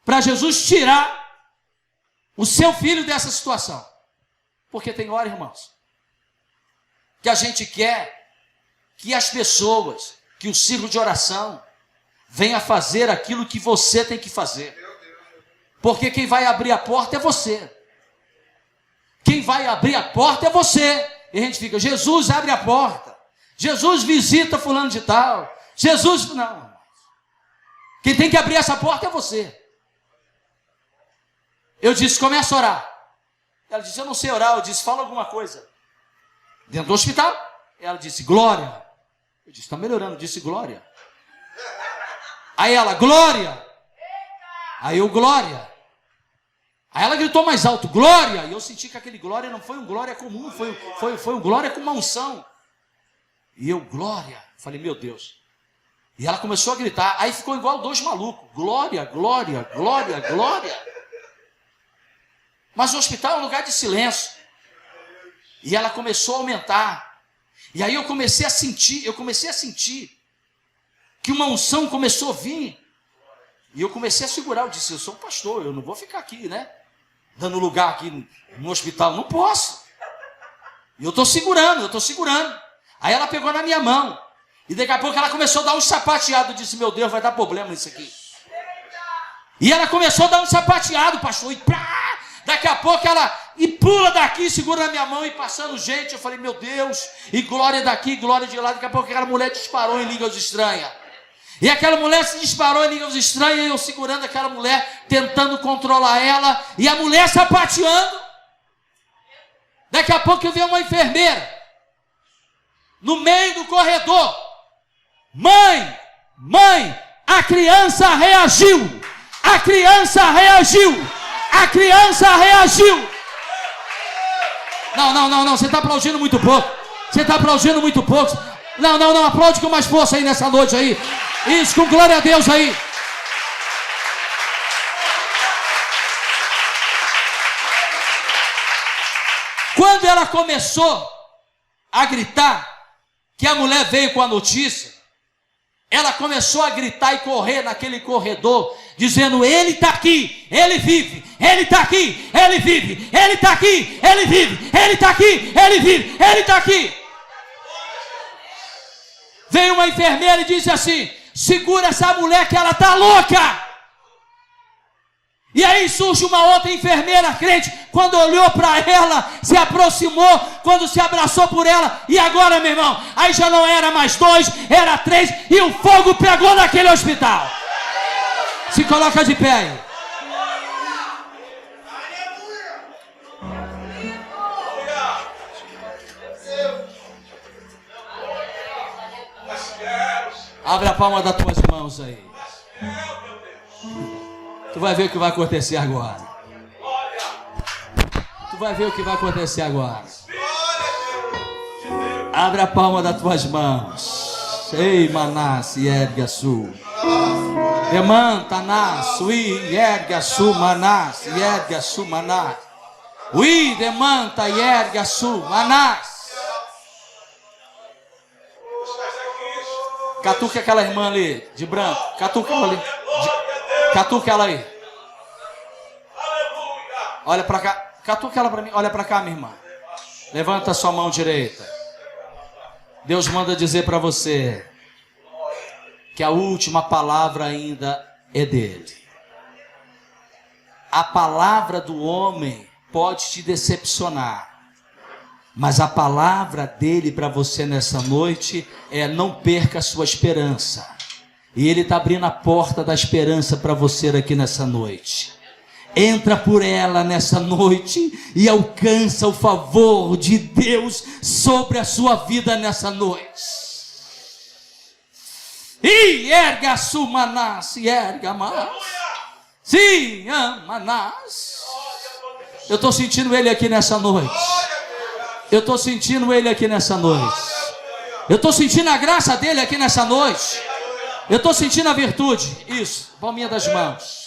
para Jesus tirar o seu filho dessa situação. Porque tem hora, irmãos, que a gente quer que as pessoas, que o círculo de oração venha fazer aquilo que você tem que fazer. Porque quem vai abrir a porta é você. Quem vai abrir a porta é você. E a gente fica: Jesus abre a porta, Jesus visita fulano de tal, Jesus... Não. Quem tem que abrir essa porta é você. Eu disse: começa a orar. Ela disse: eu não sei orar. Eu disse: fala alguma coisa. Dentro do hospital. Ela disse: glória. Eu disse: está melhorando. Eu disse: glória. Aí ela: glória. Aí eu: glória. Aí ela gritou mais alto: glória. E eu senti que aquele glória não foi um glória comum, foi um glória com uma unção. E eu: glória. Falei: meu Deus. E ela começou a gritar. Aí ficou igual dois malucos: glória, glória, glória, glória. Mas o hospital é um lugar de silêncio. E ela começou a aumentar. E aí eu comecei a sentir que uma unção começou a vir. E eu comecei a segurar. Eu disse: eu sou um pastor, eu não vou ficar aqui, né? Dando lugar aqui no hospital. Não posso. E eu estou segurando. Aí ela pegou na minha mão. E daqui a pouco ela começou a dar um sapateado. Eu disse: meu Deus, vai dar problema nisso aqui. E ela começou a dar um sapateado, pastor. E pá! Daqui a pouco ela e pula daqui, segura na minha mão e passando gente. Eu falei: meu Deus. E glória daqui, glória de lá. Daqui a pouco aquela mulher disparou em línguas estranhas. E aquela mulher se disparou em línguas estranhas. E eu segurando aquela mulher, tentando controlar ela. E a mulher sapateando. Daqui a pouco eu vi uma enfermeira no meio do corredor: mãe, a criança reagiu. A criança reagiu. A criança reagiu. Não, você está aplaudindo muito pouco. Não, aplaude com mais força aí nessa noite aí. Isso, com glória a Deus aí. Quando ela começou a gritar, que a mulher veio com a notícia, ela começou a gritar e correr naquele corredor, dizendo: ele está aqui, ele vive, ele está aqui, ele vive, ele está aqui, ele vive, ele está aqui, ele vive, ele está aqui. Veio uma enfermeira e disse assim: segura essa mulher que ela está louca. E aí surge uma outra enfermeira crente, quando olhou para ela, se aproximou, quando se abraçou por ela, e agora, meu irmão, aí já não era mais 2, era 3, e o fogo pegou naquele hospital. Se coloca de pé aí. Abre a palma das tuas mãos aí. Tu vai ver o que vai acontecer agora. Tu vai ver o que vai acontecer agora. Abre a palma das tuas mãos. Ei, Manás, ergue a sua. Demanta, Nas, ui, ergue a sua, Manás, ergue a sua, Manás. Ui, demanta, ergue a sua, Manás. Catuca aquela irmã ali, de branco. Catuca ela ali. Catuca ela aí. Olha para cá. Catuca ela para mim. Olha para cá, minha irmã. Levanta a sua mão direita. Deus manda dizer para você que a última palavra ainda é dele. A palavra do homem pode te decepcionar, mas a palavra dele para você nessa noite é: não perca a sua esperança. E ele está abrindo a porta da esperança para você aqui nessa noite. Entra por ela nessa noite e alcança o favor de Deus sobre a sua vida nessa noite. E erga a sua, Manás, e erga mais. Sim, Manás. Eu estou sentindo ele aqui nessa noite. Eu estou sentindo ele aqui nessa noite. Eu estou sentindo a graça dele aqui nessa noite. Eu estou sentindo a virtude. Isso, palminha das mãos.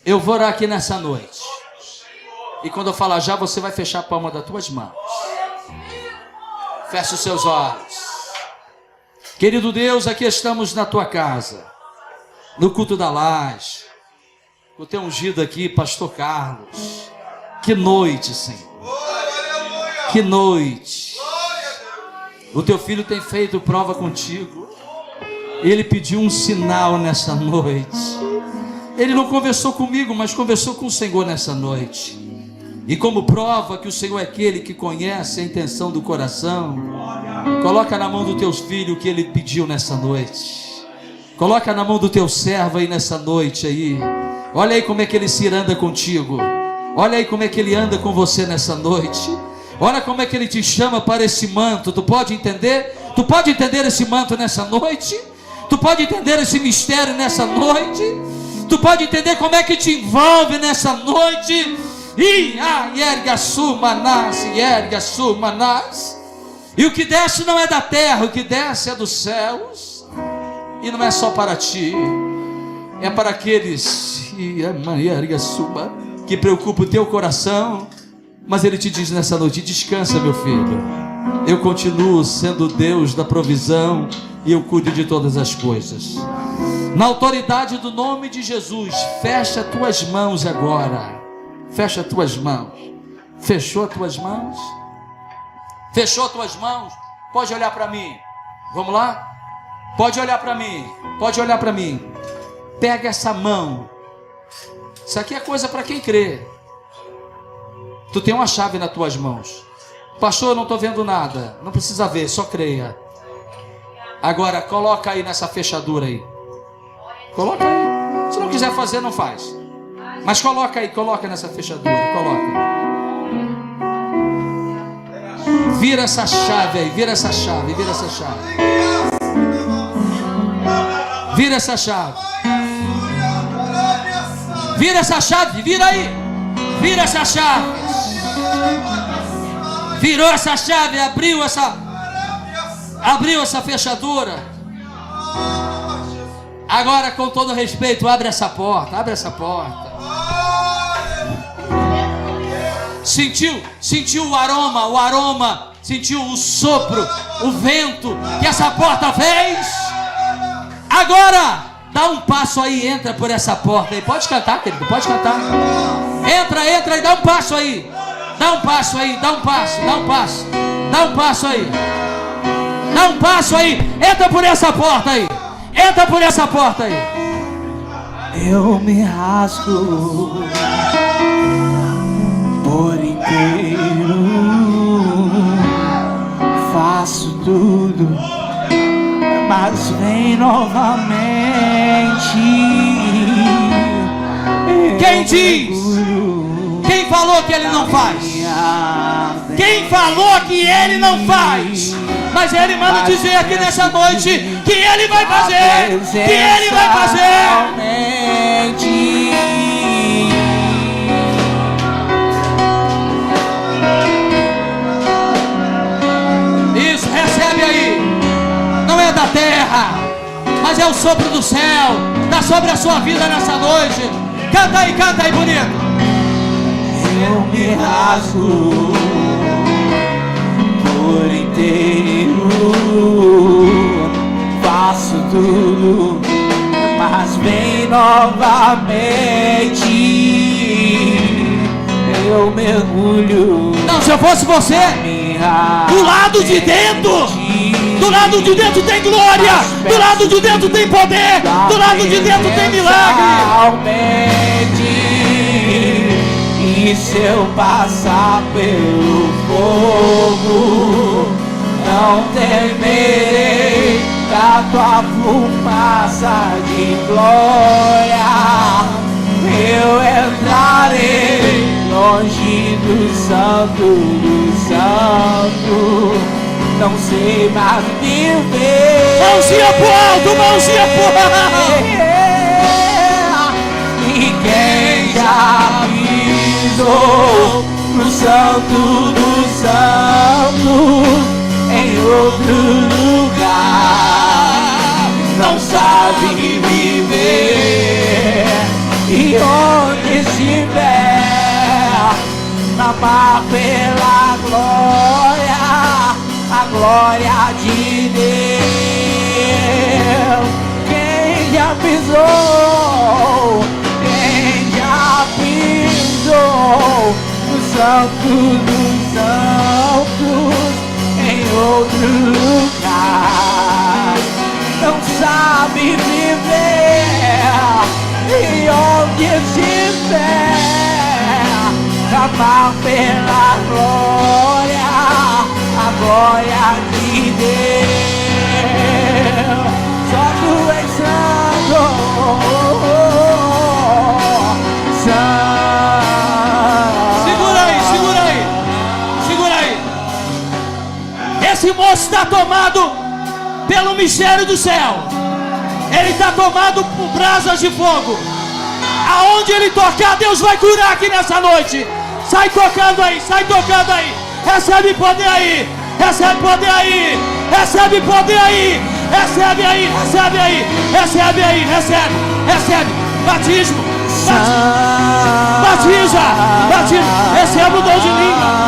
Eu vou orar aqui nessa noite. E quando eu falar já, você vai fechar a palma das tuas mãos. Feche os seus olhos. Querido Deus, aqui estamos na tua casa, no culto da laje. O teu ungido aqui, pastor Carlos. Que noite, Senhor. Que noite. O teu filho tem feito prova contigo. Ele pediu um sinal nessa noite. Ele não conversou comigo, mas conversou com o Senhor nessa noite. E como prova que o Senhor é aquele que conhece a intenção do coração, coloca na mão do teu filho o que ele pediu nessa noite. Coloca na mão do teu servo aí nessa noite aí. Olha aí como é que ele se anda contigo. Olha aí como é que ele anda com você nessa noite. Olha como é que ele te chama para esse manto. Tu pode entender? Tu pode entender esse manto nessa noite? Tu pode entender esse mistério nessa noite? Tu pode entender como é que te envolve nessa noite? E ergue a sua, Manás, ergue a sua, Manás. E o que desce não é da terra, o que desce é dos céus. E não é só para ti, é para aqueles que preocupam o teu coração. Mas ele te diz nessa noite: descansa, meu filho. Eu continuo sendo Deus da provisão e eu cuido de todas as coisas. Na autoridade do nome de Jesus, fecha tuas mãos agora. Fecha tuas mãos. Fechou tuas mãos? Fechou tuas mãos? Pode olhar para mim. Vamos lá? Pode olhar para mim. Pode olhar para mim. Pega essa mão. Isso aqui é coisa para quem crê. Tu tem uma chave nas tuas mãos. Pastor, eu não estou vendo nada. Não precisa ver, só creia. Agora, coloca aí nessa fechadura aí. Coloca aí. Se não quiser fazer, não faz. Mas coloca aí, coloca nessa fechadura. Coloca. Vira essa chave aí, vira essa chave, vira essa chave. Vira essa chave. Vira essa chave, vira aí. Vira essa chave. Virou essa chave, abriu essa fechadura. Agora, com todo respeito, abre essa porta, abre essa porta. Sentiu o aroma, sentiu o sopro, o vento que essa porta fez. Agora, dá um passo aí, entra por essa porta aí. Pode cantar, querido, pode cantar. Entra e dá um passo aí. Dá um passo aí, dá um passo aí. Dá um passo aí. Entra por essa porta aí. Entra por essa porta aí. Eu me rasgo por inteiro, faço tudo, mas vem novamente. Quem diz? Quem falou que ele não faz? Quem falou que ele não faz? Mas ele manda dizer aqui nessa noite que ele vai fazer, que ele vai fazer. Isso, recebe aí. Não é da terra, mas é o sopro do céu. Está sobre a sua vida nessa noite. Canta aí, bonito. Eu me rasgo por inteiro, faço tudo, mas vem novamente. Eu mergulho. Não, se eu fosse você, do lado de dentro, do lado de dentro tem glória, do lado de dentro tem poder, do lado de dentro tem milagre. E se eu passar pelo fogo, não temerei da tua fumaça de glória. Eu entrarei longe do santo, não sei mais viver. Mãozinha pro alto, mãozinha pro alto. E quem já pisou no santo dos santos, em outro lugar, não sabe viver. E onde estiver, amar pela glória, a glória de Deus. Quem já pisou, quem já pisou no santo dos santos, em outro lugar, não sabe viver. E onde estiver, amar pela glória, a glória de Deus. Só tu és santo, santo. Segura aí. Esse moço está tomado pelo mistério do céu. Ele está tomado por brasas de fogo. Aonde ele tocar, Deus vai curar aqui nessa noite. Sai tocando aí. Recebe poder aí. Recebe poder aí. Recebe poder aí. Recebe aí. Batismo. Batiza. Recebe o dom de língua.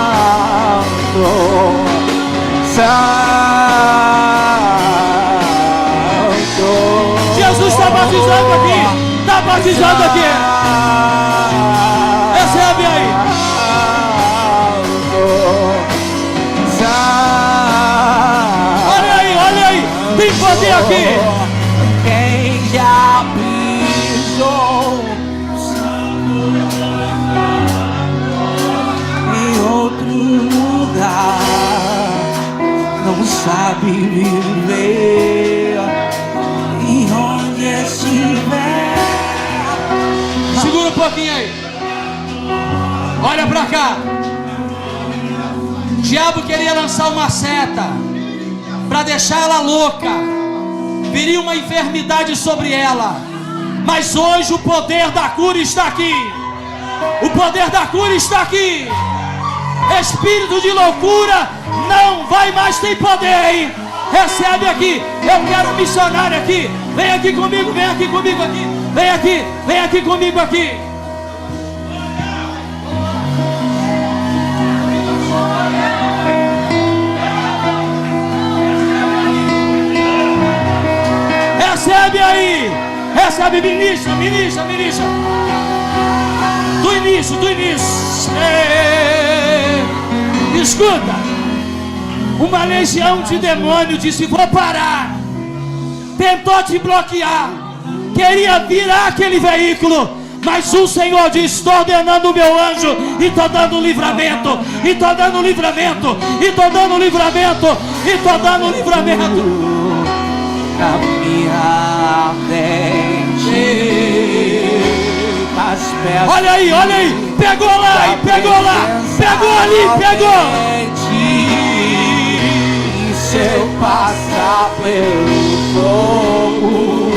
Jesus está batizando aqui. Recebe aí. Olha aí. Tem poder aqui. Quem já pisou em outro lugar, não sabe viver. E onde estiver, segura um pouquinho aí. Olha pra cá. O diabo queria lançar uma seta para deixar ela louca. Viria uma enfermidade sobre ela. Mas hoje o poder da cura está aqui. O poder da cura está aqui. Espírito de loucura não vai mais ter poder, hein? Recebe aqui. Eu quero um missionário aqui. Vem aqui comigo aqui. Vem aqui comigo aqui. Recebe aí. Recebe, ministra. Do início. Escuta. Uma legião de demônio disse: vou parar. Tentou te bloquear, queria virar aquele veículo, mas o Senhor diz: estou ordenando o meu anjo e estou dando livramento, e estou dando livramento, e estou dando livramento, e estou dando livramento. Caminhar olha aí, pegou lá, pegou ali, pegou. E se eu passar pelo fogo,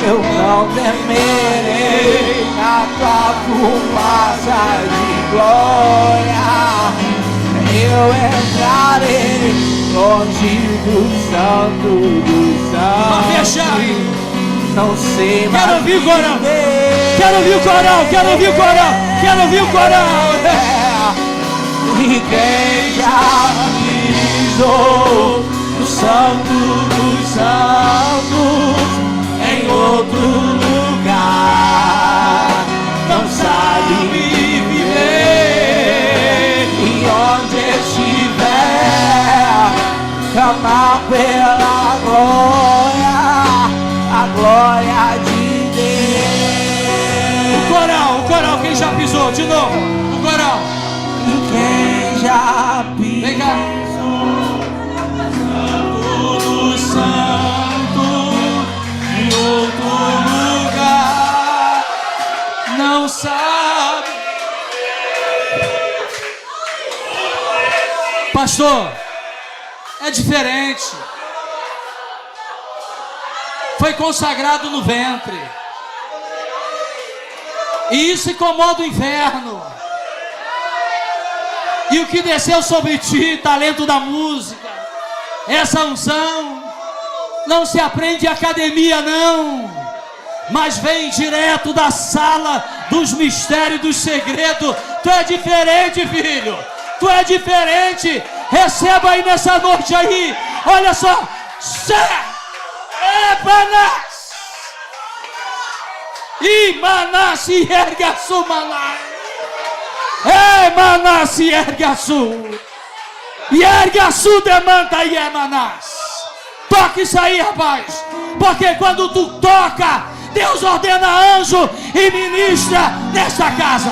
eu não temerei, na tua fumaça de glória eu entrarei longe do santo dos santos. Vai fechar aí. Não sei mais. Quero ouvir o coral. Quero ouvir o coral. Quero ouvir o coral. Quero ouvir o coral. E quem já pisou no santo dos santos em outro lugar não sabe viver. E onde estiver, clamar pela glória, a glória de Deus. O coral, quem já pisou? De novo, o coral. E quem já pisou, vem cá. Santo, santo, em outro lugar, não sabe. Pastor, é diferente. Foi consagrado no ventre. E isso incomoda o inferno. E o que desceu sobre ti, talento da música, essa unção, não se aprende em academia não, mas vem direto da sala dos mistérios, dos segredos. Tu é diferente, filho. Tu é diferente. Receba aí nessa noite aí. Olha só. Manás. E Manás se ergue a sua Manás. Manás se ergue a sua. E ergue a sua demanda aí, Manás. Toca isso aí, rapaz. Porque quando tu toca, Deus ordena anjo e ministra nesta casa.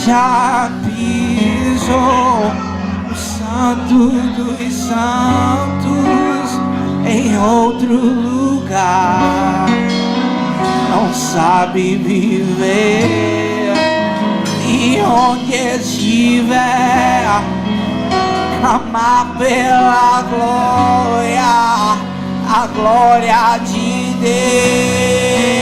Já pisou o santo dos santos em outro lugar, não sabe viver. E onde estiver, clamar pela glória, a glória de Deus.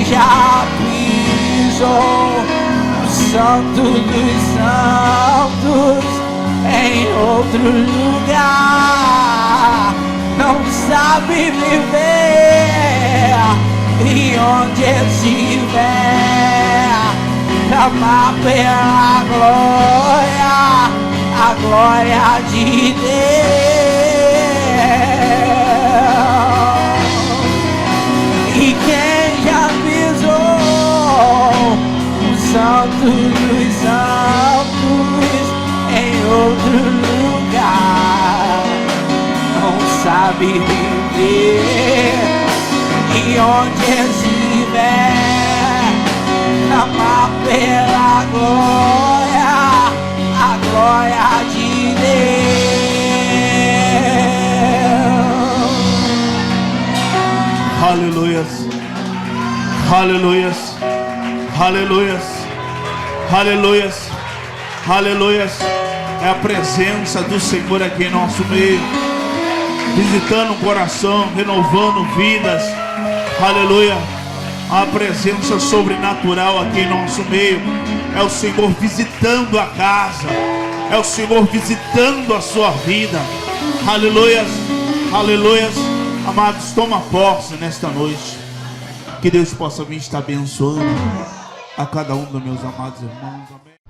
Já pisou o santo dos santos em outro lugar, não sabe viver. E onde estiver, clamar pela glória, a glória de Deus. E quem já santo dos santos em outro lugar, não sabe viver. E onde estiver, clamar pela glória, a glória de Deus. Aleluias, aleluias, aleluias. Aleluias, aleluias. É a presença do Senhor aqui em nosso meio, visitando o coração, renovando vidas. Aleluia. A presença sobrenatural aqui em nosso meio. É o Senhor visitando a casa, é o Senhor visitando a sua vida. Aleluia. Aleluias. Amados, toma posse nesta noite. Que Deus possa vir estar abençoando a cada um dos meus amados irmãos. Amém.